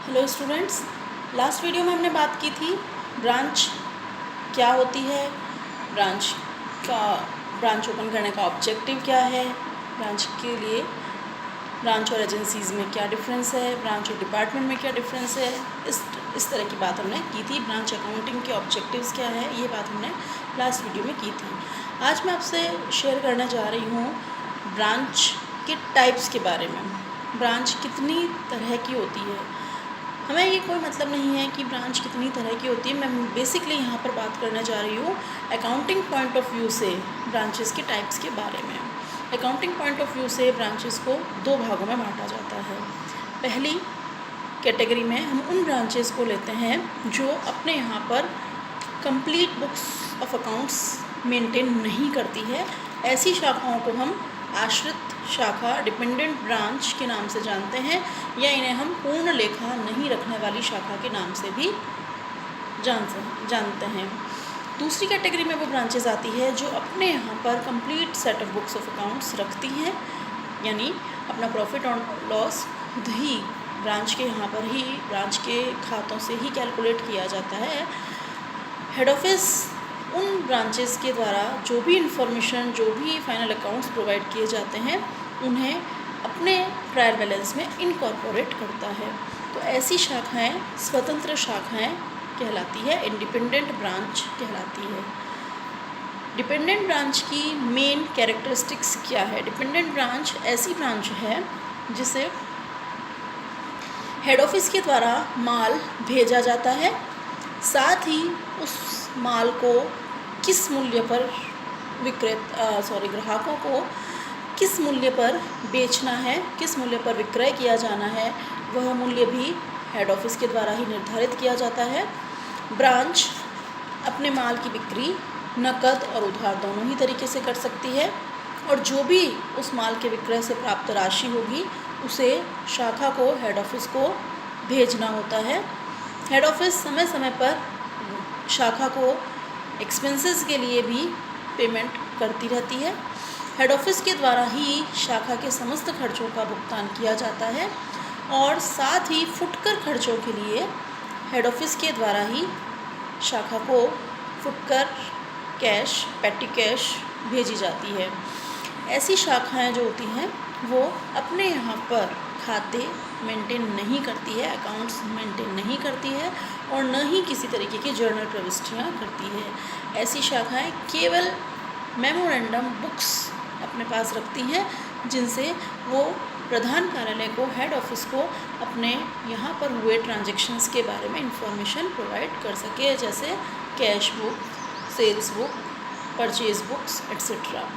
Hello students, last video में हमने बात की थी ब्रांच क्या होती है, ब्रांच का ब्रांच ओपन करने का ऑब्जेक्टिव क्या है, ब्रांच के लिए ब्रांच और एजेंसीज़ में क्या डिफरेंस है, ब्रांच और डिपार्टमेंट में क्या डिफरेंस है। इस तरह की बात हमने की थी। ब्रांच अकाउंटिंग के ऑब्जेक्टिव्स क्या है, ये बात हमने लास्ट वीडियो में की थी। आज मैं आपसे शेयर करने जा रही हूँ ब्रांच के टाइप्स के बारे में। ब्रांच कितनी तरह की होती है, हमें ये कोई मतलब नहीं है कि ब्रांच कितनी तरह की होती है। मैं बेसिकली यहाँ पर बात करने जा रही हूँ अकाउंटिंग पॉइंट ऑफ व्यू से ब्रांचेस के टाइप्स के बारे में। अकाउंटिंग पॉइंट ऑफ व्यू से ब्रांचेस को दो भागों में बांटा जाता है। पहली कैटेगरी में हम उन ब्रांचेस को लेते हैं जो अपने यहाँ पर complete books of accounts maintain नहीं करती है। ऐसी शाखाओं को हम आश्रित शाखा डिपेंडेंट ब्रांच के नाम से जानते हैं, या इन्हें हम पूर्ण लेखा नहीं रखने वाली शाखा के नाम से भी जानते हैं। दूसरी कैटेगरी में वो ब्रांचेस आती है जो अपने यहाँ पर complete set of books of accounts रखती हैं, यानी अपना प्रॉफिट और लॉस खुद ही ब्रांच के यहाँ पर ही ब्रांच के खातों से ही कैलकुलेट किया जाता है। हेड ऑफिस उन ब्रांचेस के द्वारा जो भी इंफॉर्मेशन, जो भी फाइनल अकाउंट्स प्रोवाइड किए जाते हैं, उन्हें अपने ट्रायल बैलेंस में इनकॉर्पोरेट करता है। तो ऐसी शाखाएं स्वतंत्र शाखाएं कहलाती है, इंडिपेंडेंट ब्रांच कहलाती है। डिपेंडेंट ब्रांच की मेन कैरेक्टरिस्टिक्स क्या है? डिपेंडेंट ब्रांच ऐसी ब्रांच है जिसे हेड ऑफिस के द्वारा माल भेजा जाता है, साथ ही उस माल को किस मूल्य पर ग्राहकों को किस मूल्य पर बेचना है, किस मूल्य पर विक्रय किया जाना है, वह मूल्य भी हेड ऑफिस के द्वारा ही निर्धारित किया जाता है। ब्रांच अपने माल की बिक्री नकद और उधार दोनों ही तरीके से कर सकती है, और जो भी उस माल के विक्रय से प्राप्त राशि होगी उसे शाखा को, हेड ऑफिस को भेजना होता है। हेड ऑफिस समय समय पर शाखा को एक्सपेंसेस के लिए भी पेमेंट करती रहती है। हेड ऑफिस के द्वारा ही शाखा के समस्त खर्चों का भुगतान किया जाता है, और साथ ही फुटकर खर्चों के लिए हेड ऑफिस के द्वारा ही शाखा को फुटकर कैश, पेटी कैश भेजी जाती है। ऐसी शाखाएं जो होती हैं वो अपने यहाँ पर खाते मेंटेन नहीं करती है, अकाउंट्स मेंटेन नहीं करती है, और न ही किसी तरीके की जर्नल प्रविष्टियाँ करती है। ऐसी शाखाएं केवल मेमोरेंडम बुक्स अपने पास रखती हैं, जिनसे वो प्रधान कार्यालय को, हेड ऑफिस को अपने यहाँ पर हुए ट्रांजैक्शंस के बारे में इंफॉर्मेशन प्रोवाइड कर सके, जैसे cash book, sales book, purchase books etcetera.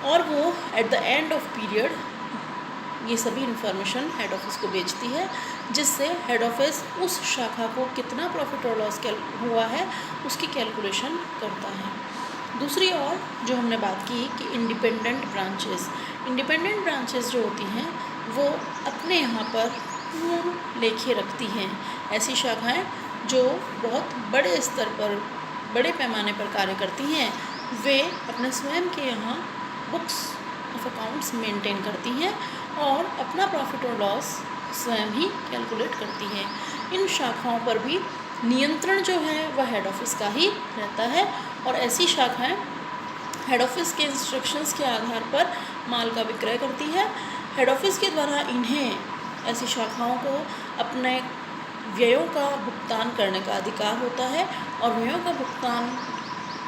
और वो at the end of period ये सभी इन्फॉर्मेशन हेड ऑफिस को बेचती है, जिससे हेड ऑफिस उस शाखा को कितना प्रॉफिट और लॉस हुआ है उसकी कैलकुलेशन करता है। दूसरी ओर जो हमने बात की कि इंडिपेंडेंट ब्रांचेस जो होती हैं वो अपने यहाँ पर पूर्ण लेखे रखती हैं। ऐसी शाखाएं जो बहुत बड़े स्तर पर, बड़े पैमाने पर कार्य करती हैं, वे अपने स्वयं के यहाँ बुक्स ऑफ अकाउंट्स मेंटेन करती हैं और अपना प्रॉफिट और लॉस स्वयं ही कैलकुलेट करती हैं। इन शाखाओं पर भी नियंत्रण जो है वह हेड ऑफिस का ही रहता है, और ऐसी शाखाएं हेड ऑफिस के इंस्ट्रक्शंस के आधार पर माल का विक्रय करती है। हेड ऑफिस के द्वारा इन्हें, ऐसी शाखाओं को अपने व्ययों का भुगतान करने का अधिकार होता है, और व्ययों का भुगतान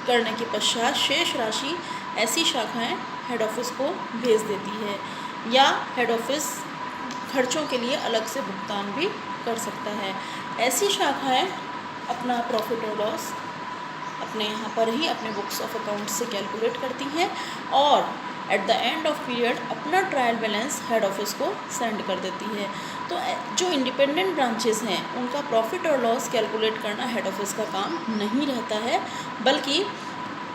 करने के पश्चात शेष राशि ऐसी शाखाएं हेड ऑफिस को भेज देती है, या हेड ऑफिस खर्चों के लिए अलग से भुगतान भी कर सकता है। ऐसी शाखाएं अपना प्रॉफिट और लॉस अपने यहाँ पर ही अपने बुक्स ऑफ अकाउंट से कैलकुलेट करती हैं, और eight the end of period अपना ट्रायल बैलेंस हेड ऑफिस को सेंड कर देती है। तो जो इंडिपेंडेंट ब्रांचेस हैं उनका प्रॉफिट और लॉस कैलकुलेट करना हेड ऑफिस का काम नहीं रहता है, बल्कि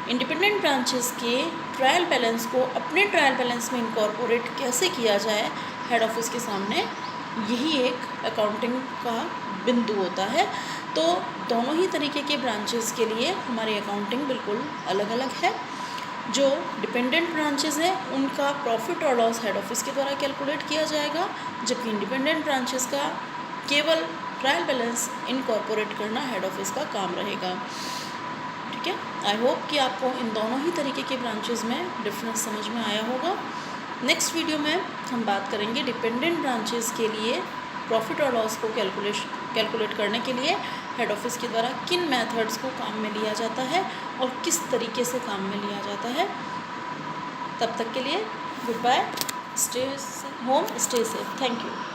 इंडिपेंडेंट ब्रांचेस के ट्रायल बैलेंस को अपने ट्रायल बैलेंस में इनकॉर्पोरेट कैसे किया जाए, हेड ऑफिस के सामने यही एक अकाउंटिंग का बिंदु होता है। तो दोनों ही तरीके के ब्रांचेस के लिए हमारी अकाउंटिंग बिल्कुल अलग अलग है। जो डिपेंडेंट ब्रांचेस हैं उनका प्रॉफिट और लॉस हेड ऑफिस के द्वारा कैलकुलेट किया जाएगा, जबकि इंडिपेंडेंट ब्रांचेस का केवल ट्रायल बैलेंस इनकॉर्पोरेट करना हेड ऑफिस का काम रहेगा। ठीक है, आई होप कि आपको इन दोनों ही तरीके के ब्रांचेस में डिफरेंस समझ में आया होगा। नेक्स्ट वीडियो में हम बात करेंगे डिपेंडेंट ब्रांचेस के लिए प्रॉफिट और लॉस को कैलकुलेट करने के लिए हेड ऑफिस के द्वारा किन मेथड्स को काम में लिया जाता है और किस तरीके से काम में लिया जाता है। तब तक के लिए good bye, stay home, stay safe, thank you.